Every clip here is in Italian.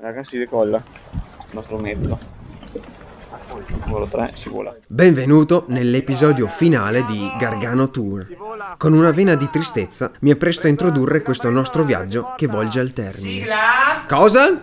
Raga, si decolla il nostro mezzo. Volo 3 si vola. Benvenuto nell'episodio finale di Gargano Tour. Con una vena di tristezza mi appresto a introdurre questo nostro viaggio che volge al termine. Sigla! Cosa?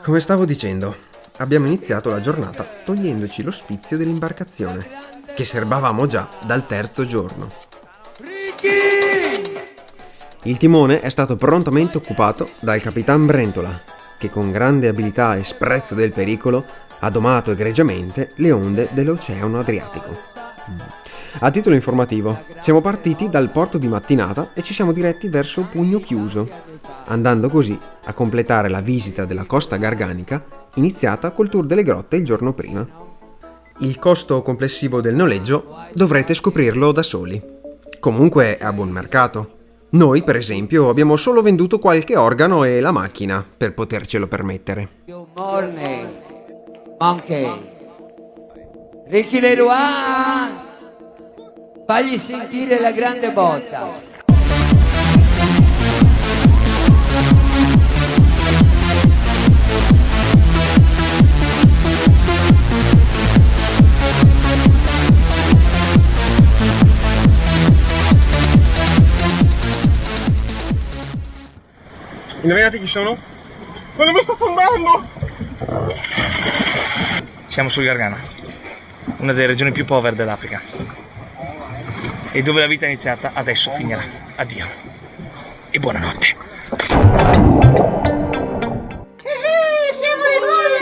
Come stavo dicendo, abbiamo iniziato la giornata togliendoci lo spizio dell'imbarcazione, che serbavamo già dal terzo giorno. Il timone è stato prontamente occupato dal capitan Brentola, che con grande abilità e sprezzo del pericolo ha domato egregiamente le onde dell'Oceano Adriatico. A titolo informativo, siamo partiti dal porto di mattinata e ci siamo diretti verso Pugno Chiuso, andando così a completare la visita della costa garganica iniziata col tour delle grotte il giorno prima. Il costo complessivo del noleggio dovrete scoprirlo da soli. Comunque è a buon mercato. Noi, per esempio, abbiamo solo venduto qualche organo e la macchina per potercelo permettere. Good morning, Monkey. Ricky Leroy, fagli sentire la grande botta. Indovinate chi sono? Ma dove sto fondando? Siamo sul Gargano, una delle regioni più povere dell'Africa. E dove la vita è iniziata, adesso finirà. Addio. E buonanotte. Siamo le bolle!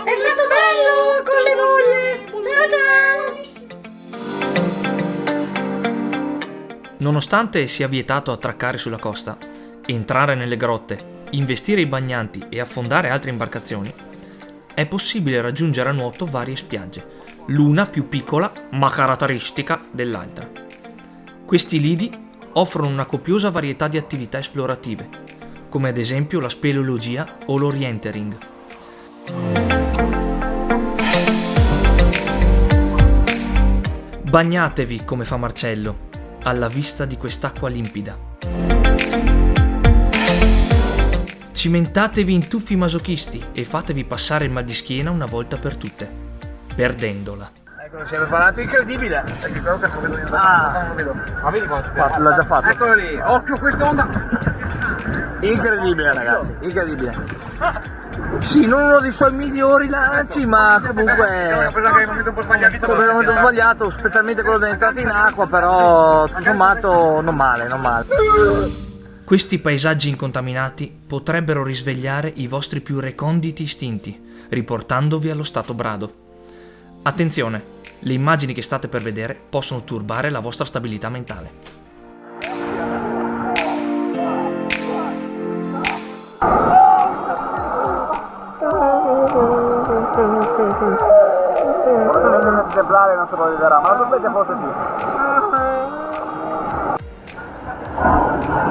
È stato bello con le bolle! Ciao ciao! Nonostante sia vietato attraccare sulla costa, entrare nelle grotte, investire i bagnanti e affondare altre imbarcazioni, è possibile raggiungere a nuoto varie spiagge, l'una più piccola ma caratteristica dell'altra. Questi lidi offrono una copiosa varietà di attività esplorative, come ad esempio la speleologia o l'orientering. Bagnatevi come fa Marcello, alla vista di quest'acqua limpida. Cimentatevi in tuffi masochisti e fatevi passare il mal di schiena una volta per tutte, perdendola. Eccolo, si è preparato, incredibile! Perché quello che vedo io. Non vedo. Ma vedi quanto l'ha già fatto? Eccolo lì, occhio questa onda! Incredibile ragazzi, incredibile. Sì, non uno dei suoi migliori lanci, ma comunque ho preso anche il momento un po' sbagliato, specialmente quello dell'entrata in acqua, però tutto sommato non male. Questi paesaggi incontaminati potrebbero risvegliare i vostri più reconditi istinti, riportandovi allo stato brado. Attenzione, le immagini che state per vedere possono turbare la vostra stabilità mentale. Esemplare non si può vedere, ma la sorpresa forse sì.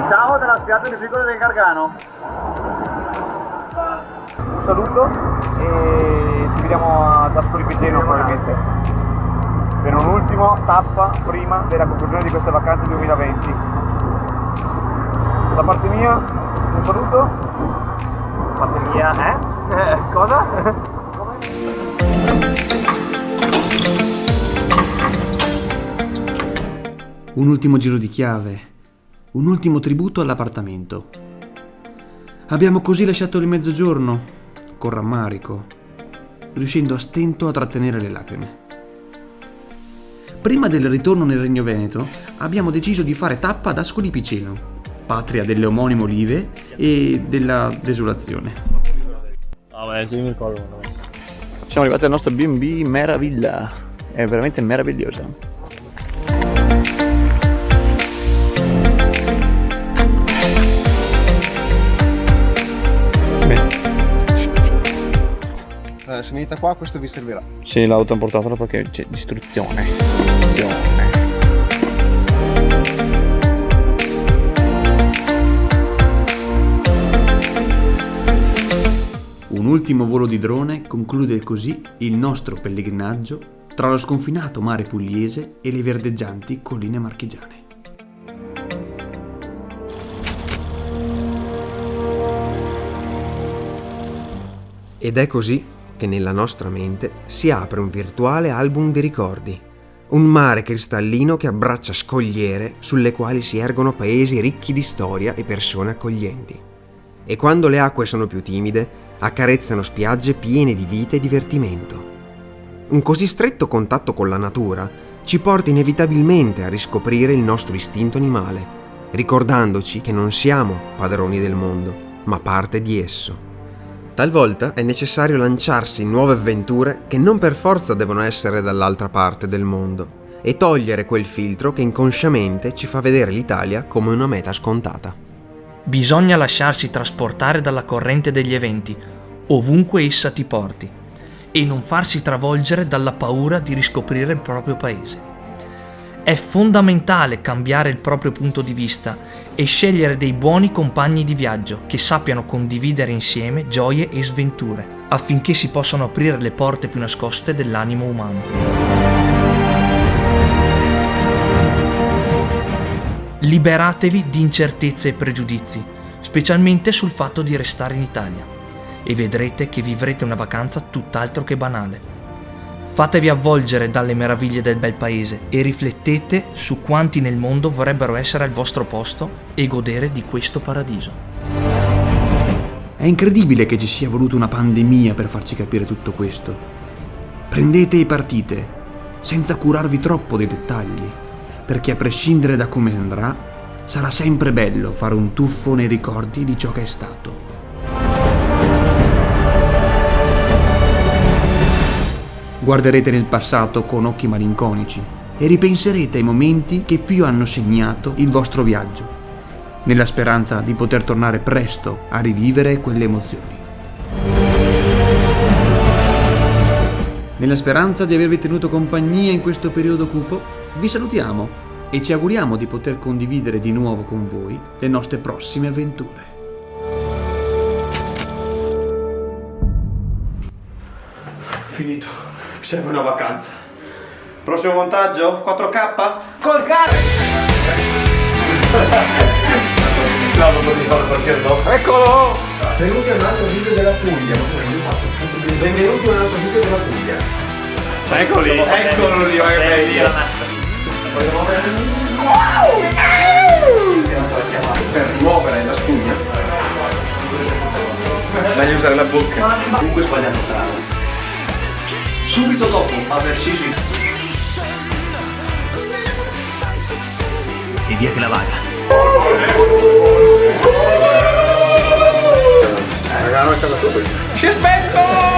Ciao dalla spiaggia più piccola del Gargano. Un saluto e ci vediamo ad Ascoli probabilmente per un'ultima tappa prima della conclusione di queste vacanze 2020. Da parte mia un saluto. Da parte mia, cosa? Un ultimo giro di chiave, un ultimo tributo all'appartamento. Abbiamo così lasciato il mezzogiorno, con rammarico, riuscendo a stento a trattenere le lacrime. Prima del ritorno nel Regno Veneto, abbiamo deciso di fare tappa ad Ascoli Piceno, patria delle omonime olive e della desolazione. Siamo arrivati al nostro B&B meraviglia, è veramente meraviglioso. Se venite qua questo vi servirà. Sì, l'auto ha portato perché c'è distruzione. Un ultimo volo di drone conclude così il nostro pellegrinaggio tra lo sconfinato mare pugliese e le verdeggianti colline marchigiane. Ed è così che nella nostra mente si apre un virtuale album di ricordi, un mare cristallino che abbraccia scogliere sulle quali si ergono paesi ricchi di storia e persone accoglienti. E quando le acque sono più timide, accarezzano spiagge piene di vita e divertimento. Un così stretto contatto con la natura ci porta inevitabilmente a riscoprire il nostro istinto animale, ricordandoci che non siamo padroni del mondo, ma parte di esso. Talvolta è necessario lanciarsi in nuove avventure che non per forza devono essere dall'altra parte del mondo e togliere quel filtro che inconsciamente ci fa vedere l'Italia come una meta scontata. Bisogna lasciarsi trasportare dalla corrente degli eventi, ovunque essa ti porti, e non farsi travolgere dalla paura di riscoprire il proprio paese. È fondamentale cambiare il proprio punto di vista e scegliere dei buoni compagni di viaggio che sappiano condividere insieme gioie e sventure, affinché si possano aprire le porte più nascoste dell'animo umano. Liberatevi di incertezze e pregiudizi, specialmente sul fatto di restare in Italia, e vedrete che vivrete una vacanza tutt'altro che banale. Fatevi avvolgere dalle meraviglie del bel paese e riflettete su quanti nel mondo vorrebbero essere al vostro posto e godere di questo paradiso. È incredibile che ci sia voluta una pandemia per farci capire tutto questo. Prendete e partite, senza curarvi troppo dei dettagli, perché a prescindere da come andrà, sarà sempre bello fare un tuffo nei ricordi di ciò che è stato. Guarderete nel passato con occhi malinconici e ripenserete ai momenti che più hanno segnato il vostro viaggio, nella speranza di poter tornare presto a rivivere quelle emozioni. Nella speranza di avervi tenuto compagnia in questo periodo cupo, vi salutiamo e ci auguriamo di poter condividere di nuovo con voi le nostre prossime avventure. Finito. Mi serve una vacanza. Prossimo montaggio? 4K? Col cane! Eccolo! Benvenuti a un altro video della Puglia. Benvenuti a un altro video della Puglia. Eccolo lì, Per rimuovere la spugna meglio usare la bocca. Comunque sbagliato strada. Subito dopo aver sceso e via che la vaga. Ragazzi, Si è spento!